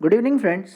Good evening friends,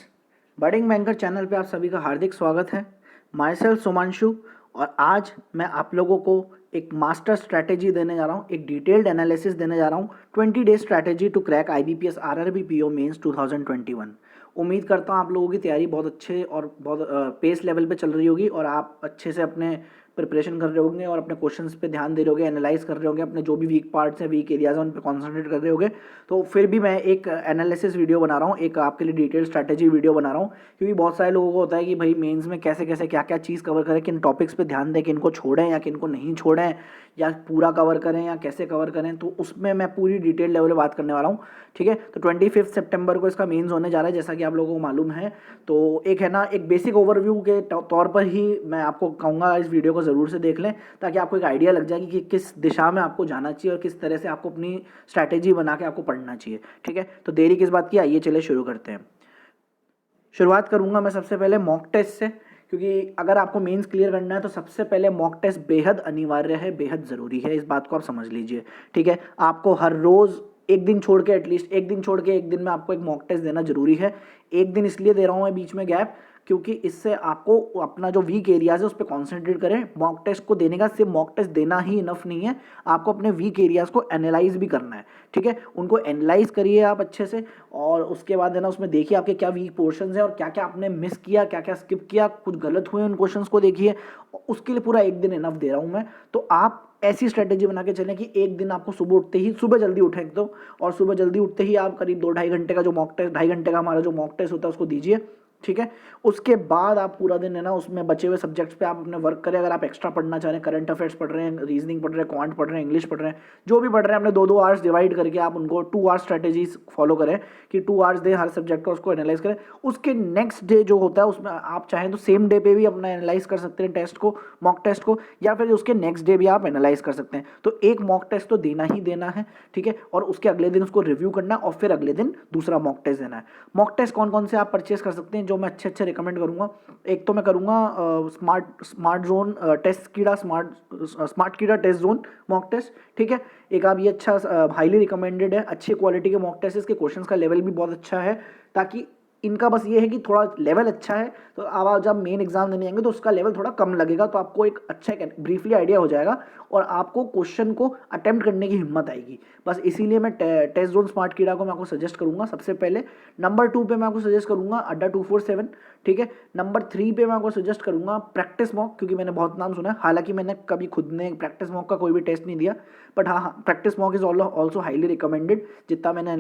budding banker channel पे आप सभी का हार्दिक स्वागत है। माई सेल्फ सुमांशु, और आज मैं आप लोगों को एक मास्टर स्ट्रैटेजी देने जा रहा हूँ, एक डिटेल्ड एनालिसिस देने जा रहा हूँ। 20 day strategy to crack IBPS RRB PO mains 2021। उम्मीद करता हूँ आप लोगों की तैयारी बहुत अच्छे और बहुत पेस लेवल पे चल रही होगी और आप अच्छे से अपने प्रिपरेशन कर रहे होंगे और अपने क्वेश्चंस पे ध्यान दे रहे होंगे, एनालाइज कर रहे होंगे, अपने जो भी वीक पार्ट्स हैं, वीक एरियाज हैं, उन पे कॉन्सेंट्रेट कर रहे होंगे। तो फिर भी मैं एक एनालिसिस वीडियो बना रहा हूँ, एक आपके लिए डिटेल स्ट्रैटेजी वीडियो बना रहा हूँ, क्योंकि बहुत सारे लोगों को होता है कि भाई मेंस में कैसे कैसे क्या क्या चीज़ कवर करें, किन टॉपिक्स पे ध्यान दें, किन को छोड़ें या किन को नहीं छोड़ें, या पूरा कवर करें या कैसे कवर करें। तो उसमें मैं पूरी डिटेल लेवल पे बात करने वाला हूँ। ठीक है, तो 25 सितंबर को इसका मेंस होने जा रहा है, जैसा कि आप लोगों को मालूम है। तो एक है ना, एक बेसिक ओवरव्यू के तौर पर ही मैं आपको कहूँगा इस वीडियो को ज़रूर से देख लें, ताकि आपको एक आइडिया लग जाए कि किस दिशा में आपको जाना चाहिए और किस तरह से आपको अपनी स्ट्रैटेजी बना के आपको पढ़ना चाहिए। ठीक है, तो देरी किस बात की, आइए चले शुरू करते हैं। शुरुआत करूंगा मैं सबसे पहले मॉक टेस्ट से, क्योंकि अगर आपको मेंस क्लियर करना है तो सबसे पहले मॉक टेस्ट बेहद अनिवार्य है, बेहद ज़रूरी है। इस बात को आप समझ लीजिए। ठीक है, आपको हर रोज़ एक दिन छोड़ के, एटलीस्ट एक दिन छोड़ के एक दिन में आपको एक मॉक टेस्ट देना जरूरी है। एक दिन इसलिए दे रहा हूँ मैं बीच में गैप, क्योंकि इससे आपको अपना जो वीक एरियाज है उस पर कॉन्सेंट्रेट करें। मॉक टेस्ट को देने का सिर्फ मॉक टेस्ट देना ही इनफ नहीं है, आपको अपने वीक एरियाज को एनालाइज भी करना है। ठीक है, उनको एनालाइज करिए आप अच्छे से, और उसके बाद है ना उसमें देखिए आपके क्या वीक पोर्शंस हैं और क्या क्या आपने मिस किया, क्या क्या स्किप किया, कुछ गलत हुए उन क्वेश्चंस को देखिए। उसके लिए पूरा एक दिन इनफ दे रहा हूँ मैं। तो आप ऐसी स्ट्रेटेजी बना के चलें कि एक दिन आपको सुबह उठते ही, सुबह जल्दी उठें एक तो, और सुबह जल्दी उठते ही आप करीब 2-2.5 घंटे का जो मॉक टेस्ट, 2.5 घंटे का हमारा जो मॉक टेस्ट होता है उसको दीजिए। ठीक है, उसके बाद आप पूरा दिन है ना उसमें बचे हुए सब्जेक्ट्स पे आप अपने वर्क करें। अगर आप एक्स्ट्रा पढ़ना चाह रहे हैं, करंट अफेयर्स पढ़ रहे हैं, रीजनिंग पढ़ रहे हैं, क्वांट पढ़ रहे हैं, इंग्लिश पढ़ रहे हैं, जो भी पढ़ रहे हैं, अपने 2-2 आवर्स डिवाइड करके आप उनको 2 आवर्स स्ट्रेटेजीज फॉलो करें कि 2 आवर्स दे हर सब्जेक्ट का, उसको एनालाइज करें। उसके नेक्स्ट डे जो होता है उसमें आप चाहें तो सेम डे पे भी अपना एनालाइज कर सकते हैं टेस्ट को, मॉक टेस्ट को, या फिर उसके नेक्स्ट डे भी आप एनालाइज कर सकते हैं। तो एक मॉक टेस्ट तो देना ही देना है। ठीक है, और उसके अगले दिन उसको रिव्यू करना है और फिर अगले दिन दूसरा मॉक टेस्ट देना है। मॉक टेस्ट कौन कौन से आप परचेस कर सकते हैं, जो मैं अच्छे अच्छे रिकमेंड करूंगा। एक तो मैं करूंगा स्मार्ट जोन टेस्ट कीड़ा, स्मार्ट कीड़ा टेस्ट जोन मॉक टेस्ट। ठीक है, एक आप ये अच्छा हाईली रिकमेंडेड है, अच्छी क्वालिटी के मॉक टेस्ट, इसके क्वेश्चंस का लेवल भी बहुत अच्छा है, ताकि इनका बस ये है कि थोड़ा लेवल अच्छा है तो आप जब मेन एग्जाम देने आएंगे तो उसका लेवल थोड़ा कम लगेगा, तो आपको एक अच्छा ब्रीफली आइडिया हो जाएगा और आपको क्वेश्चन को अटेम्प्ट करने की हिम्मत आएगी। बस इसीलिए मैं टेस्ट जोन स्मार्ट कीड़ा को मैं आपको सजेस्ट करूंगा सबसे पहले। नंबर 2 पे मैं आपको सजेस्ट करूंगा अड्डा 247। ठीक है, नंबर 3 पे मैं आपको सजेस्ट करूंगा प्रैक्टिस मॉक, क्योंकि मैंने बहुत नाम सुना है। हालांकि मैंने कभी खुद ने प्रैक्टिस मॉक का कोई भी टेस्ट नहीं दिया, बट हाँ, practice mock is also highly recommended, जितना मैंने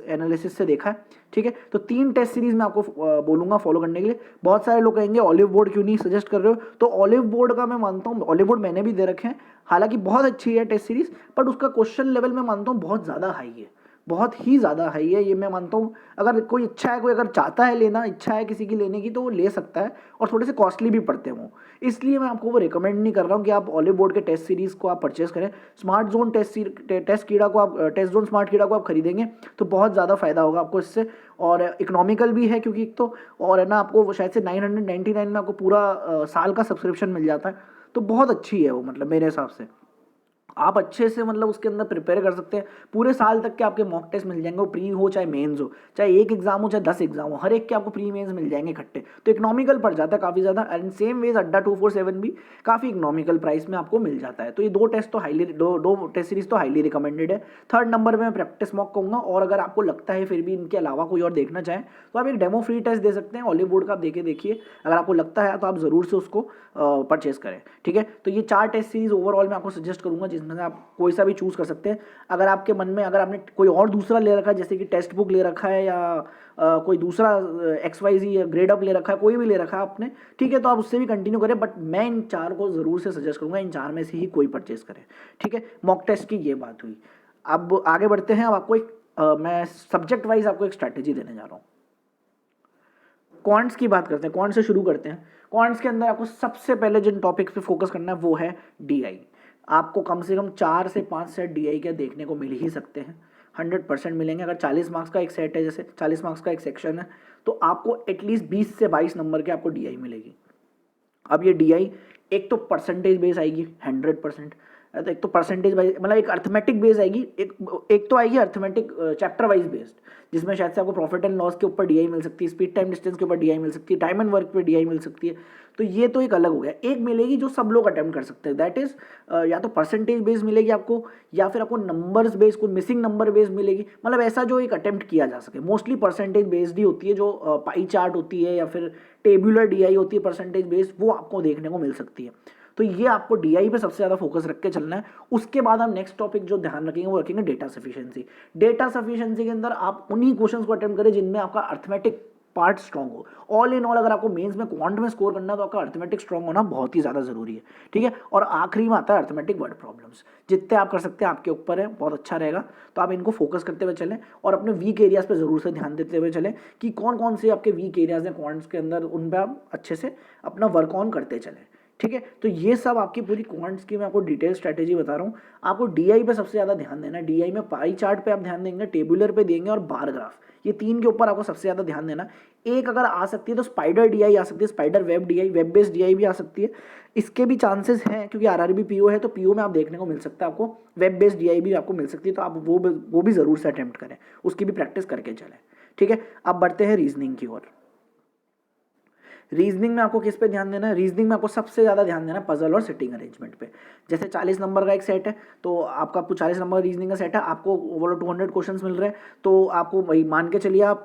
एनालिसिस से देखा है। ठीक है, तो 3 टेस्ट सीरीज मैं आपको बोलूंगा फॉलो करने के लिए। बहुत सारे लोग कहेंगे ऑलिव बोर्ड क्यों नहीं सजेस्ट कर रहे हो, तो ऑलिव बोर्ड का मैं मानता हूँ, ऑलिव बोर्ड मैंने भी दे रखे हैं, हालांकि बहुत अच्छी है टेस्ट सीरीज, बट उसका क्वेश्चन लेवल मैं मानता हूँ बहुत ज़्यादा हाई है, बहुत ही ज़्यादा हाई है, ये मैं मानता हूँ। अगर कोई इच्छा है, कोई अगर चाहता है लेना, इच्छा है किसी की लेने की, तो वो ले सकता है, और थोड़े से कॉस्टली भी पड़ते हैं वो, इसलिए मैं आपको वो रिकमेंड नहीं कर रहा हूँ कि आप ऑलिव बोर्ड के टेस्ट सीरीज़ को आप परचेस करें। स्मार्ट जोन टेस्ट कीड़ा को आप, टेस्ट जोन स्मार्ट कीड़ा को आप खरीदेंगे तो बहुत ज़्यादा फायदा होगा आपको इससे, और इकोनॉमिकल भी है, क्योंकि एक तो, और है ना आपको शायद से 999 में आपको पूरा साल का सब्सक्रिप्शन मिल जाता है, तो बहुत अच्छी है वो, मतलब मेरे हिसाब से आप अच्छे से मतलब उसके अंदर प्रिपेयर कर सकते हैं। पूरे साल तक के आपके मॉक टेस्ट मिल जाएंगे, वो प्री हो चाहे मेंस हो, चाहे एक एग्जाम हो चाहे 10 एग्जाम हो, हर एक के आपको प्री मेंस मिल जाएंगे इकट्ठे, तो इकोनॉमिकल पड़ जाता है काफ़ी ज़्यादा। एंड सेम वेज अड्डा 247 भी काफ़ी इकोनॉमिकल प्राइस में आपको मिल जाता है। तो ये दो टेस्ट सीरीज तो हाईली रिकमेंडेड है। थर्ड नंबर में मैं प्रैक्टिस मॉक कहूँगा, और अगर आपको लगता है फिर भी इनके अलावा कोई और देखना चाहें तो आप एक डेमो फ्री टेस्ट दे सकते हैं ऑलिव बोर्ड का, आप देखिए, अगर आपको लगता है तो आप ज़रूर से उसको परचेस करें। ठीक है, तो ये 4 टेस्ट सीरीज ओवरऑल मैं आपको सजेस्ट करूंगा, जिसमें से आप कोई सा भी चूज कर सकते हैं। अगर आपके मन में, अगर आपने कोई और दूसरा ले रखा है, जैसे कि टेक्स्ट बुक ले रखा है, या कोई दूसरा XYZ ग्रेड अप ले रखा है, कोई भी ले रखा है आपने, ठीक है, तो आप उससे भी कंटिन्यू करें, बट मैं इन 4 को जरूर से सजेस्ट करूंगा, इन 4 में से ही कोई परचेस करें। ठीक है, मॉक टेस्ट की ये बात हुई। अब आगे बढ़ते हैं। अब आपको एक मैं सब्जेक्ट वाइज आपको एक स्ट्रैटेजी देने जा रहा हूँ। क्वांट्स की बात करते हैं, क्वांट्स से शुरू करते हैं। क्वांट्स के अंदर आपको सबसे पहले जिन टॉपिक्स पे फोकस करना है वो है DI। आपको कम से कम 4 से 5 सेट DI के देखने को मिल ही सकते हैं, 100% मिलेंगे। अगर 40 मार्क्स का एक सेट है, जैसे 40 मार्क्स का एक सेक्शन है, तो आपको एटलीस्ट 20 से 22 नंबर के आपको DI मिलेगी। अब ये DI एक तो परसेंटेज बेस आएगी 100%, तो एक तो परसेंटेज वाइज, मतलब एक अर्थमेटिक बेस आएगी, एक तो आएगी अर्थमेटिक चैप्टर वाइज बेस्ड, जिसमें शायद से आपको प्रॉफिट एंड लॉस के ऊपर डीआई मिल सकती है, स्पीड टाइम डिस्टेंस के ऊपर डीआई मिल सकती है, टाइम एंड वर्क पे डीआई मिल सकती है। तो ये तो एक अलग हो गया। एक मिलेगी जो सब लोग अटेम्प्ट कर सकते हैं, दैट इज या तो परसेंटेज बेस मिलेगी आपको, या फिर आपको नंबर्स बेस, कोई मिसिंग नंबर बेस मिलेगी, मतलब ऐसा जो एक अटेम्प्ट किया जा सके। मोस्टली परसेंटेज बेस्ड ही होती है, जो पाई चार्ट होती है या फिर टेबुलर डीआई होती है परसेंटेज बेस्ड, वो आपको देखने को मिल सकती है। तो ये आपको डीआई पे सबसे ज़्यादा फोकस रख के चलना है। उसके बाद हम नेक्स्ट टॉपिक जो ध्यान रखेंगे वो रखेंगे डेटा सफिशिएंसी। डेटा सफिशिएंसी के अंदर आप उन्हीं क्वेश्चंस को अटेम्प्ट करें जिनमें आपका अर्थमेटिक पार्ट स्ट्रॉन्ग हो। ऑल इन ऑल अगर आपको मेंस में क्वांट में स्कोर करना है तो आपका अर्थमेटिक स्ट्रॉन्ग होना बहुत ही ज़्यादा जरूरी है, ठीक है। और आखिरी में आता है अर्थमेटिक वर्ड प्रॉब्लम्स। जितने आप कर सकते हैं आपके ऊपर है, बहुत अच्छा रहेगा। तो आप इनको फोकस करते हुए चलें और अपने वीक एरियाज पे जरूर से ध्यान देते हुए चलें कि कौन कौन से आपके वीक एरियाज हैं क्वांट्स के अंदर, उन पर आप अच्छे से अपना वर्क ऑन करते चलें, ठीक है। तो ये सब आपकी पूरी क्वांट्स की मैं आपको डिटेल स्ट्रैटेजी बता रहा हूँ। आपको डीआई पे सबसे ज़्यादा ध्यान देना है। डीआई में पाई चार्ट पे आप ध्यान देंगे, टेबुलर पे देंगे और बार ग्राफ, ये तीन के ऊपर आपको सबसे ज़्यादा ध्यान देना। एक अगर आ सकती है तो स्पाइडर डीआई आ सकती है, spider web DI, web based DI भी आ सकती है। इसके भी चांसेस हैं क्योंकि आरआरबी पीओ है, तो पीओ में आप देखने को मिल सकता है आपको वेब बेस्ड डीआई भी आपको मिल सकती है। तो आप वो भी ज़रूर से अटेम्प्ट करें, उसकी भी प्रैक्टिस करके चलें, ठीक है। अब बढ़ते हैं रीजनिंग की ओर। रीजनिंग में आपको किस पे ध्यान देना है? रीजनिंग में आपको सबसे ज़्यादा ध्यान देना है पजल और सिटिंग अरेंजमेंट पे। जैसे 40 नंबर का एक सेट है, तो आपका 40 नंबर रीजनिंग का सेट है, आपको ओवरऑल 200 क्वेश्चंस मिल रहे हैं, तो आपको वही मान के चलिए आप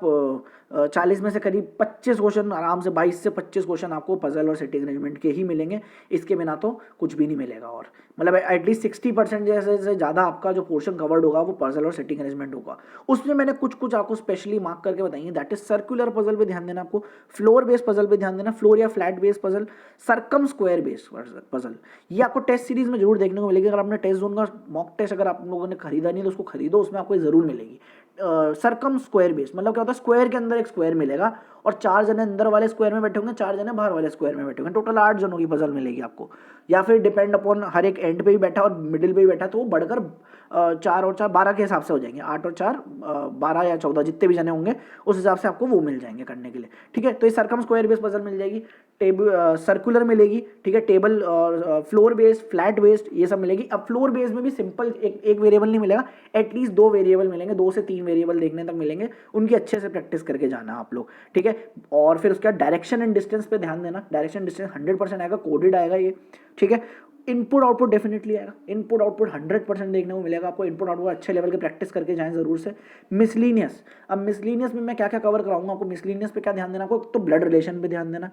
40 में से करीब 25 क्वेश्चन आराम से, 22 से 25 क्वेश्चन आपको पजल और सिटिंग अरेंजमेंट के ही मिलेंगे। इसके बिना तो कुछ भी नहीं मिलेगा। और मतलब एटलीस्ट 60% जैसे से ज़्यादा आपका जो पोर्शन कवर्ड होगा वो पजल और सिटिंग अरेंजमेंट होगा। उसमें मैंने कुछ कुछ आपको स्पेशली मार्क करके बताइए। दैट इज सर्कुलर पजल पे ध्यान देना, आपको फ्लोर बेस्ड पजल पे ध्यान देना, फ्लोर या flat based puzzle, circum square based puzzle. ये आपको टेस्ट सीरीज में जरूर देखने को मिलेगी। अगर आपने टेस्ट जोन का मॉक टेस्ट अगर आप लोगों ने खरीदा नहीं तो उसको खरीदो, उसमें आपको जरूर मिलेगी। सर्कम स्क्वायर बेस्ड मतलब क्या होता है, स्क्वायर के अंदर एक स्क्वायर मिलेगा और 4 जने अंदर वाले स्क्वायर में बैठे होंगे, 4 जने बाहर वाले स्क्वायर में बैठे होंगे, टोटल 8 जनों की पजल मिलेगी आपको। या फिर डिपेंड अपॉन हर एक एंड पे भी बैठा और मिडिल पे भी बैठा, तो वो बढ़कर 4 और 4 12 के हिसाब से हो जाएंगे। 8 और 4 12 या 14 जितने भी जने होंगे उस हिसाब से आपको वो मिल जाएंगे करने के लिए, ठीक है। तो ये सर्कम स्क्वायर बेस्ड पजल मिल जाएगी, टेबल सर्कुलर मिलेगी, ठीक है, टेबल और फ्लोर बेस्ड, फ्लैट बेस्ड, ये सब मिलेगी। अब फ्लोर बेस्ड में भी सिंपल एक वेरिएबल नहीं मिलेगा, एटलीस्ट 2 वेरिएबल मिलेंगे, 2 से 3 वेरिएबल देखने तक मिलेंगे, उनकी अच्छे से प्रैक्टिस करके जाना आप लोग, ठीक है। और फिर उसके बाद डायरेक्शन एंड डिस्टेंस पे ध्यान देना। डायरेक्शन डिस्टेंस 100% आएगा, कोडेड आएगा ये, ठीक है। इनपुट आउटपुट डेफिनेटली आएगा, इनपुट आउटपुट 100% देखने को मिलेगा आपको। इनपुट आउटपुट अच्छे लेवल के प्रैक्टिस करके जाएं जरूर से। मिसलीनियस, अब मिसलीनियस में मैं क्या क्या कवर कराऊंगा आपको। मिसलीनियस पे क्या ध्यान देना आपको, तो ब्लड रिलेशन पे ध्यान देना,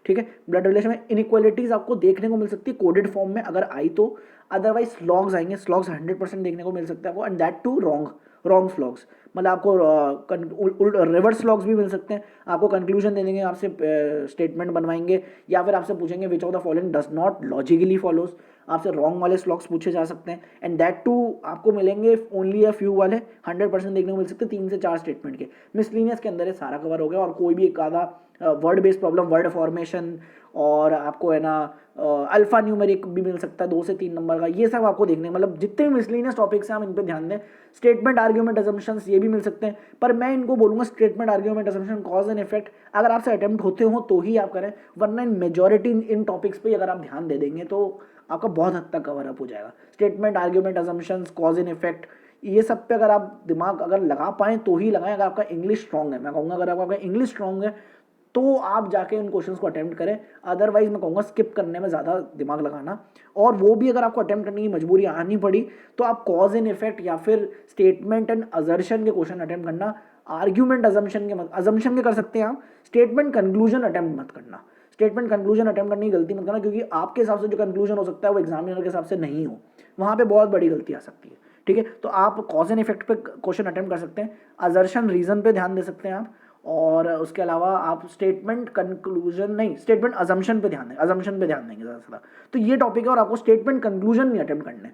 ठीक है। ब्लड रिलेशन में इनइक्वालिटीज आपको देखने को मिल सकती है कोडेड फॉर्म में अगर आई तो, अदरवाइज स्लॉग्स आएंगे, स्लॉग्स 100% देखने को मिल सकता है आपको, एंड दैट टू रॉन्ग स्लॉग्स, मतलब आपको रिवर्स स्लॉग्स भी मिल सकते हैं। आपको कंक्लूजन दे देंगे, आपसे स्टेटमेंट बनवाएंगे, या फिर आपसे पूछेंगे विच of the following does not logically follows, आपसे रॉन्ग वाले स्लॉग्स पूछे जा सकते हैं। एंड दैट टू आपको मिलेंगे ओनली अ फ्यू वाले, 100% देखने को मिल सकते हैं 3 से 4 स्टेटमेंट के। मिसलिनियस के अंदर ये सारा कवर हो गया। और कोई भी एक आधा word based problem, word formation, और आपको है ना अल्फा न्यूमेरिक भी मिल सकता है 2 से 3 नंबर का, ये सब आपको देखने, मतलब जितने भी मिसलिनियस टॉपिक्स हैं हम इन पे ध्यान दें। स्टेटमेंट आर्ग्यूमेंट अजम्पशंस ये भी मिल सकते हैं, पर मैं इनको बोलूंगा statement argument assumption cause and effect अगर आपसे अटेम्प्ट होते हो तो ही आप करें, वरना इन मेजॉरिटी इन टॉपिक्स पे अगर आप ध्यान दे देंगे तो आपका बहुत हद तक कवर अप हो जाएगा। Statement argument assumptions, cause and effect, ये सब पे अगर आप दिमाग अगर लगा पाएं तो ही लगाएं। अगर आपका इंग्लिश स्ट्रांग है, मैं कहूँगा अगर आपका इंग्लिश स्ट्रांग है तो आप जाके इन क्वेश्चंस को अटेम्प्ट करें, अदरवाइज मैं कहूँगा स्किप करने में ज़्यादा दिमाग लगाना। और वो भी अगर आपको अटेम्प्ट करने की मजबूरी आनी पड़ी तो आप कॉज एंड इफेक्ट या फिर स्टेटमेंट एंड अजर्शन के क्वेश्चन अटेम्प्ट करना। आर्ग्यूमेंट अजम्पशन के कर सकते हैं आप, स्टेटमेंट कंक्लूजन अटेम्प्ट मत करना। स्टेटमेंट कंक्लूजन अटेम्प्ट करने की गलती मत करना, क्योंकि आपके हिसाब से जो कंक्लूजन हो सकता है वो एग्जामिनर के हिसाब से नहीं हो, वहाँ पे बहुत बड़ी गलती आ सकती है, ठीक है। तो आप कॉज एंड इफेक्ट पे क्वेश्चन अटेम्प्ट कर सकते हैं, अजर्शन रीजन पे ध्यान दे सकते हैं आप, और उसके अलावा आप स्टेटमेंट कंक्लूजन नहीं, स्टेटमेंट अजम्पशन पे ध्यान दें, अजम्पशन पे ध्यान देंगे ज़्यादा। तो ये टॉपिक है और आपको स्टेटमेंट कंक्लूजन नहीं अटेम्प्ट करने,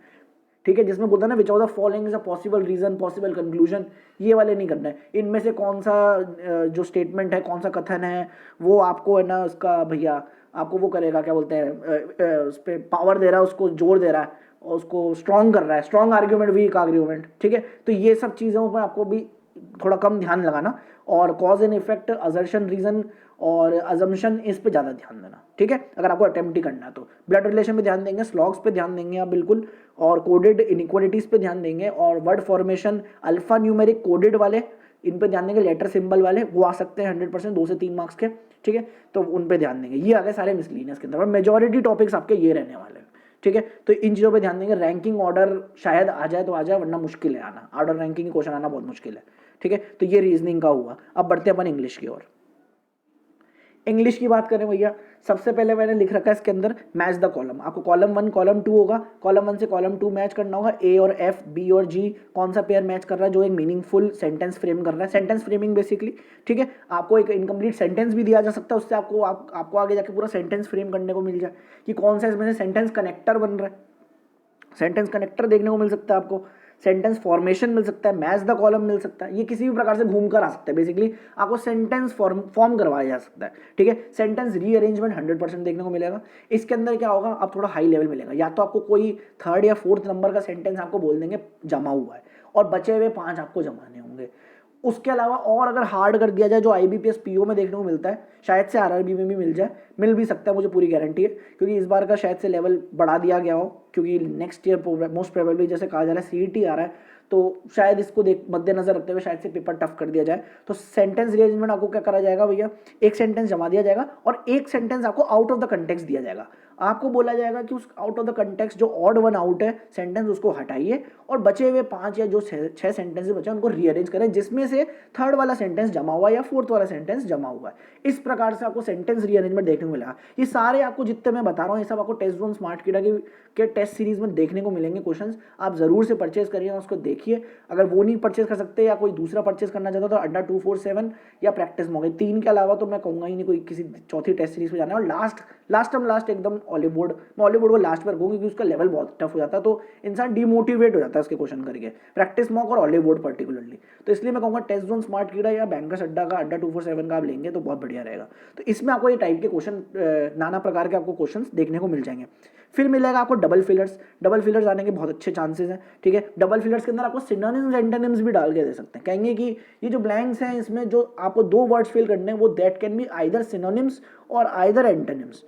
ठीक है, जिसमें बोलता है ना which of the following is a possible reason, possible conclusion, ये वाले नहीं करना है। इनमें से कौन सा जो स्टेटमेंट है, कौन सा कथन है, वो आपको है ना उसका भैया आपको वो करेगा, क्या बोलते हैं, उस पर पावर दे रहा है, उसको जोर दे रहा है और उसको स्ट्रॉन्ग कर रहा है, स्ट्रॉन्ग आर्ग्यूमेंट, वीक आर्ग्यूमेंट, ठीक है। तो ये सब चीज़ों पर आपको भी थोड़ा कम ध्यान लगाना, और cause and effect, assertion, reason और अजम्पशन, इस पे ज़्यादा ध्यान देना, ठीक है, अगर आपको अटेम्प्ट ही करना है तो। ब्लड रिलेशन पे ध्यान देंगे, स्लॉग्स पे ध्यान देंगे आप बिल्कुल, और कोडेड इनइक्वालिटीज़ पे ध्यान देंगे, और word formation, alpha numeric coded वाले, इन पे ध्यान देंगे, लेटर सिंबल वाले वो आ सकते हैं 100%, 2 से 3 मार्क्स के, ठीक है, तो उन पे ध्यान देंगे। ये आ गए सारे मिसलिनियस के अंदर, और मेजॉरिटी टॉपिक्स आपके ये रहने वाले हैं, ठीक है, तो इन चीज़ों पे ध्यान देंगे। रैंकिंग ऑर्डर शायद आ जाए तो आ जाए, वरना मुश्किल है आना, ऑर्डर रैंकिंग के क्वेश्चन आना बहुत मुश्किल है, ठीक है, तो ये रीजनिंग का हुआ। अब बढ़ते हैं अपन इंग्लिश की ओर। इंग्लिश की बात करें भैया, सबसे पहले मैंने लिख रखा है इसके अंदर मैच द कॉलम। आपको कॉलम 1 कॉलम 2 होगा, कॉलम 1 से कॉलम 2 मैच करना होगा, ए और एफ, बी और जी, कौन सा पेयर मैच कर रहा है जो एक मीनिंगफुल सेंटेंस फ्रेम कर रहा है, सेंटेंस फ्रेमिंग बेसिकली, ठीक है। आपको एक इनकम्प्लीट सेंटेंस भी दिया जा सकता है, उससे आपको आगे जाके पूरा सेंटेंस फ्रेम करने को मिल जाए कि कौन सा इसमें से सेंटेंस कनेक्टर बन रहा है, सेंटेंस कनेक्टर देखने को मिल सकता है आपको, सेंटेंस फॉर्मेशन मिल सकता है, मैच द कॉलम मिल सकता है, ये किसी भी प्रकार से घूम कर आ सकता है। बेसिकली आपको सेंटेंस फॉर्म करवाया जा सकता है, ठीक है। सेंटेंस रीअरेंजमेंट 100% देखने को मिलेगा। इसके अंदर क्या होगा, आप थोड़ा हाई लेवल मिलेगा, या तो आपको कोई 3rd या 4th नंबर का सेंटेंस आपको बोल देंगे जमा हुआ है, और बचे हुए 5 आपको जमाने होंगे। उसके अलावा और अगर हार्ड कर दिया जाए, जो IBPS PO में देखने को मिलता है, शायद से RRB में भी मिल भी सकता है, मुझे पूरी गारंटी है, क्योंकि इस बार का शायद से लेवल बढ़ा दिया गया हो, क्योंकि नेक्स्ट ईयर मोस्ट प्रोबेबली जैसे कहा जा रहा है CET आ रहा है, तो शायद इसको मद्देनजर रखते हुए शायद से पेपर टफ कर दिया जाए। तो सेंटेंस रीअरेंजमेंट आपको क्या करा जाएगा भैया, एक सेंटेंस जमा दिया जाएगा और एक सेंटेंस आपको आउट ऑफ द कंटेक्स्ट दिया जाएगा। आपको बोला जाएगा कि उस आउट ऑफ द कंटेक्स्ट जो ऑड वन आउट है सेंटेंस, उसको हटाइए और बचे हुए 5 या जो 6 सेंटेंसेस बचे उनको रीअरेंज करें, जिसमें से 3rd वाला सेंटेंस जमा हुआ या 4th वाला सेंटेंस जमा हुआ है। इस प्रकार से आपको सेंटेंस रीअरेंजमेंट देखने को मिलेगा। ये सारे आपको जितने मैं बता रहा हूँ, ये सब आपको टेस्ट वन स्मार्ट कीड़ा के टेस्ट सीरीज में देखने को मिलेंगे क्वेश्चंस। आप जरूर से परचेज करिए, उसको देखिए। अगर वो नहीं परचेज कर सकते या कोई दूसरा परचेज करना चाहता तो अड्डा 247 या प्रैक्टिस मॉक, 3 के अलावा तो मैं कहूँगा ही नहीं कोई किसी चौथी टेस्ट सीरीज में जाना है। और लास्ट एकदम हॉलीवुड, मैं हॉलीवुड को लास्ट पर कहूँगी क्योंकि उसका लेवल बहुत टफ हो जाता है, तो इंसान डिमोटिवेट हो जाता है उसके क्वेश्चन करके, प्रैक्टिस मॉक और हॉलीवुड पर्टिकुलरली। तो इसलिए मैं कहूँगा टेस्ट जोन स्मार्ट कीड़ा या बैंकर्स अड्डा का अड्डा 247 का आप लेंगे तो बहुत बढ़िया रहेगा। तो इसमें आपको ये टाइप के क्वेश्चन, नाना प्रकार के आपको क्वेश्चन देखने को मिल जाएंगे। फिर मिलेगा आपको डबल फिलर्स आने के बहुत अच्छे चांसेस हैं, ठीक है। डबल फिलर्स के अंदर आपको सिनोनिम्स एंटोनिम्स भी डाल के दे सकते हैं। कहेंगे कि ये जो ब्लैंक्स हैं इसमें जो आपको 2 वर्ड्स फिल करने हैं वो that can be either synonyms और आइदर एंटोनिम्स,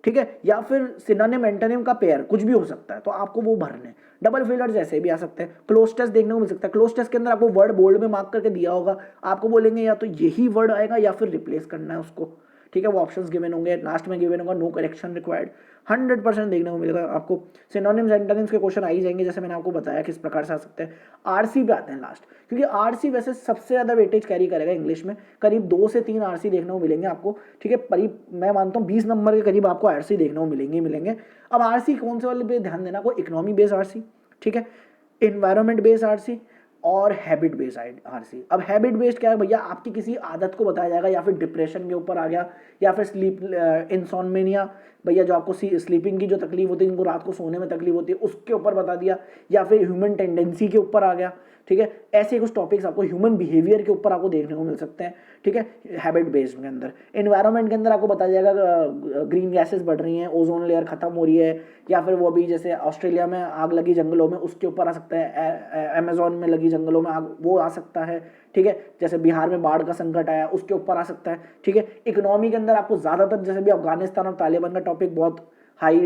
ठीक है, या फिर सिनोनिम एंटोनिम का पेयर कुछ भी हो सकता है, तो आपको वो भरने। डबल फिलर्स ऐसे भी आ सकते हैं। क्लोज टेस्ट देखने को मिल सकता है। क्लोज टेस्ट के अंदर आपको वर्ड बोल्ड में मार्क करके दिया होगा, आपको बोलेंगे या तो यही वर्ड आएगा या फिर रिप्लेस करना है उसको, ठीक है। वो ऑप्शंस गिवन होंगे, लास्ट में गिवन होगा नो करेक्शन रिक्वायर्ड। 100% देखने को मिलेगा आपको। सिनोनिम्स एंटोनिम्स के क्वेश्चन आ ही जाएंगे, जैसे मैंने आपको बताया किस प्रकार से आ सकते हैं। आरसी पे आते हैं लास्ट, क्योंकि आरसी वैसे सबसे ज़्यादा वेटेज कैरी करेगा इंग्लिश में। करीब 2 से 3 आरसी देखने को मिलेंगे आपको, ठीक है। करीब मैं मानता हूँ 20 नंबर के करीब आपको आरसी देखने को मिलेंगे। अब आरसी कौन से वाले पे ध्यान देना, कोई इकोनॉमी बेस्ड आरसी, ठीक है, इन्वायरमेंट बेस्ड आरसी और हैबिट बेस्ड आरसी। अब हैबिट बेस्ड क्या है भैया, आपकी किसी आदत को बताया जाएगा, या फिर डिप्रेशन के ऊपर आ गया, या फिर इंसोमनिया भैया, जो आपको स्लीपिंग की जो तकलीफ होती है, जिनको रात को सोने में तकलीफ होती है, उसके ऊपर बता दिया, या फिर ह्यूमन टेंडेंसी के ऊपर आ गया, ठीक है। ऐसे कुछ टॉपिक्स आपको ह्यूमन बिहेवियर के ऊपर आपको देखने को मिल सकते हैं, ठीक है, हैबिट बेस्ड के अंदर। एनवायरनमेंट के अंदर आपको बताया जाएगा ग्रीन गैसेस बढ़ रही हैं, ओजोन लेयर खत्म हो रही है, या फिर वो अभी जैसे ऑस्ट्रेलिया में आग लगी जंगलों में, उसके ऊपर आ सकता है। अमेजोन में लगी जंगलों में आग, वो आ सकता है, ठीक है। जैसे बिहार में बाढ़ का संकट आया, उसके ऊपर आ सकता है, ठीक है। इकोनॉमी के अंदर आपको ज़्यादातर जैसे भी अफगानिस्तान और तालिबान का टॉपिक बहुत हाई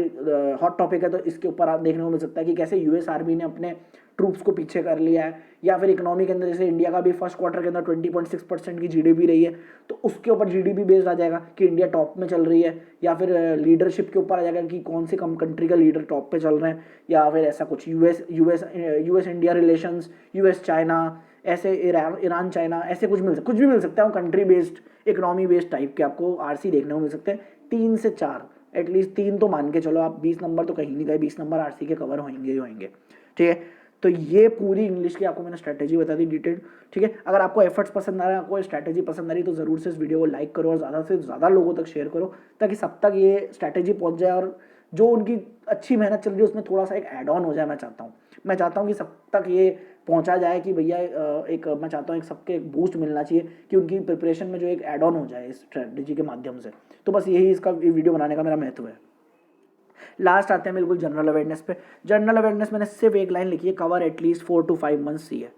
हॉट टॉपिक है, तो इसके ऊपर आप देखने को मिल सकता है कि कैसे US आर्मी ने अपने ट्रूप्स को पीछे कर लिया है। या फिर इकोनॉमी के अंदर जैसे इंडिया का भी फर्स्ट क्वार्टर के अंदर 20.6% की GDP रही है, तो उसके ऊपर GDP बेस्ड आ जाएगा कि इंडिया टॉप में चल रही है, या फिर लीडरशिप के ऊपर आ जाएगा कि कौन से कंट्री का लीडर टॉप पे चल रहे हैं, या फिर ऐसा कुछ US India relations, US China, ऐसे ईरान चाइना, ऐसे कुछ भी मिल सकता है। Country based, economy based type के आपको आरसी देखने को मिल सकते हैं। 3 से 4 एटलीस्ट 3 तो मान के चलो आप, 20 नंबर तो कहीं नहीं गए, 20 नंबर आरसी के कवर होंगे, ठीक है। तो ये पूरी इंग्लिश की आपको मैंने स्ट्रैटेजी बता दी डिटेल, ठीक है। अगर आपको एफर्ट्स पसंद आ रहा है, आपको स्ट्रैटेजी पसंद आ रही है, तो ज़रूर से इस वीडियो को लाइक करो और ज़्यादा से ज़्यादा लोगों तक शेयर करो, ताकि सब तक ये स्ट्रैटेजी पहुंच जाए, और जो उनकी अच्छी मेहनत चल रही है उसमें थोड़ा सा एक ऐड ऑन हो जाए। मैं चाहता हूँ कि सब तक ये पहुंचा जाए कि भैया मैं चाहता हूँ एक सबके एक बूस्ट मिलना चाहिए, कि उनकी प्रिपरेशन में जो एक ऐड ऑन हो जाए इस स्ट्रैटेजी के माध्यम से। तो बस यही इसका वीडियो बनाने का मेरा महत्व है। लास्ट आते हैं बिल्कुल जनरल अवेयरनेस पे। जनरल अवेयरनेस मैंने सिर्फ एक लाइन लिखी है, कवर एटलीस्ट 4 to 5 months ही है।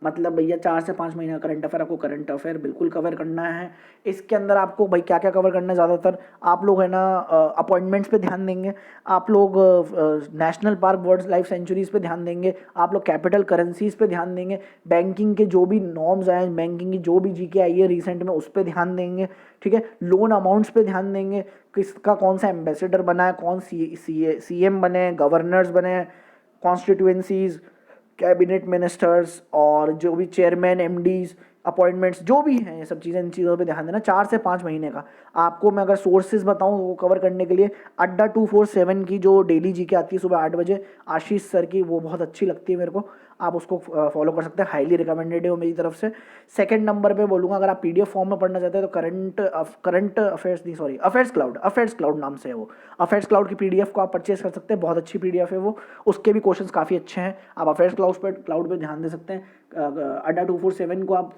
मतलब भैया 4 से 5 महीने का करंट अफेयर, आपको करंट अफेयर बिल्कुल कवर करना है। इसके अंदर आपको भाई क्या क्या कवर करना है, ज़्यादातर आप लोग है ना अपॉइंटमेंट्स पे ध्यान देंगे, आप लोग national park world life sanctuaries पे ध्यान देंगे, आप लोग कैपिटल करेंसीज पे ध्यान देंगे, बैंकिंग के जो भी नॉर्म्स आए, बैंकिंग की जो भी जीके आई है रिसेंट में उस पर ध्यान देंगे, ठीक है। लोन अमाउंट्स पे ध्यान देंगे, किसका कौन सा एम्बेसडर बना है, कौन सीएम बने, गवर्नर्स बने, कॉन्स्टिट्यूएंसीज, कैबिनेट मिनिस्टर्स और जो भी चेयरमैन, एमडीज, अपॉइंटमेंट्स जो भी हैं, ये सब चीज़ें, इन चीज़ों पे ध्यान देना। 4 से 5 महीने का आपको मैं अगर सोर्सेज बताऊं वो कवर करने के लिए, अड्डा 247 की जो डेली जीके आती है सुबह 8 बजे, आशीष सर की, वो बहुत अच्छी लगती है मेरे को, आप उसको फॉलो कर सकते हैं, हाईली रिकमेंडेड है वो मेरी तरफ से। सेकंड नंबर पे बोलूँगा, अगर आप पीडीएफ फॉर्म में पढ़ना चाहते हैं तो करंट अफेयर्स नहीं, सॉरी, अफेयर्स क्लाउड नाम से है वो, अफेयर्स क्लाउड की पीडीएफ को आप परचेस कर सकते हैं, बहुत अच्छी पीडीएफ है वो, उसके भी क्वेश्चंस काफ़ी अच्छे हैं, आप अफेयर्स क्लाउड पे ध्यान दे सकते हैं। अड्डा 247 को आप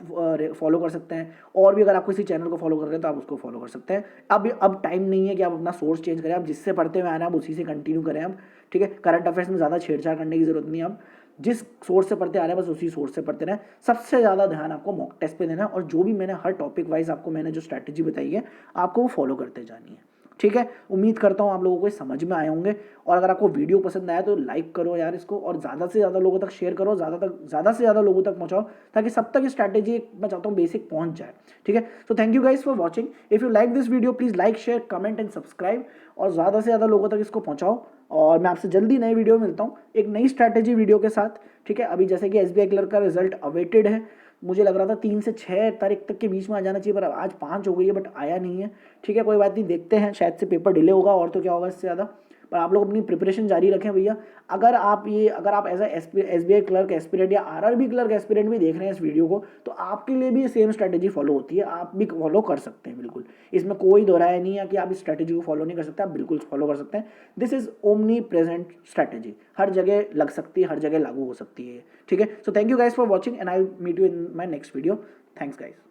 फॉलो कर सकते हैं, और भी अगर आप किसी चैनल को फॉलो कर रहे हैं तो आप उसको फॉलो कर सकते हैं। अब टाइम नहीं है कि आप अपना सोर्स चेंज करें, आप जिससे पढ़ते हुए आ रहे हैं आप उसी से कंटिन्यू करें आप, ठीक है। करंट अफेयर्स में ज़्यादा छेड़छाड़ करने की जरूरत नहीं है, आप जिस सोर्स से पढ़ते आ रहे हैं बस उसी सोर्स से पढ़ते रहें। सबसे ज़्यादा ध्यान आपको मॉक टेस्ट पे देना है, और जो भी मैंने हर टॉपिक वाइज आपको मैंने जो स्ट्रैटेजी बताई है आपको वो फॉलो करते जानी है, ठीक है। उम्मीद करता हूँ आप लोगों को समझ में आए होंगे, और अगर आपको वीडियो पसंद आया तो लाइक करो यार इसको, और ज़्यादा से ज़्यादा लोगों तक शेयर करो, ज़्यादा से ज़्यादा लोगों तक पहुँचाओ, ताकि सब तक ये स्ट्रैटेजी मैं चाहता हूँ बेसिक पहुँच जाए, ठीक है। So thank you guys for watching, if you like this video please like, share, comment and subscribe, और ज़्यादा से ज़्यादा लोगों तक इसको पहुँचाओ। और मैं आपसे जल्दी नई वीडियो मिलता हूँ एक नई स्ट्रैटेजी वीडियो के साथ, ठीक है। अभी जैसे कि एसबीआई क्लर्क का रिजल्ट अवेटेड है, मुझे लग रहा था 3 से 6 तारीख तक के बीच में आ जाना चाहिए, पर आज 5 हो गई है बट आया नहीं है, ठीक है। कोई बात नहीं, देखते हैं, शायद से पेपर डिले होगा, और तो क्या होगा इससे ज़्यादा। पर आप लोग अपनी प्रिपरेशन जारी रखें भैया। अगर आप as a SBI clerk aspirant या आरआरबी क्लर्क एस्पिरेंट भी देख रहे हैं इस वीडियो को, तो आपके लिए भी सेम स्ट्रैटेजी फॉलो होती है, आप भी फॉलो कर सकते हैं बिल्कुल, इसमें कोई दोहराया नहीं है कि आप इस स्ट्रैटेजी को फॉलो नहीं कर सकते, आप बिल्कुल फॉलो कर सकते हैं। This is omnipresent strategy, हर जगह लग सकती है, हर जगह लागू हो सकती है, ठीक है। So thank you guys for watching, and I will meet you in my next video. Thanks guys.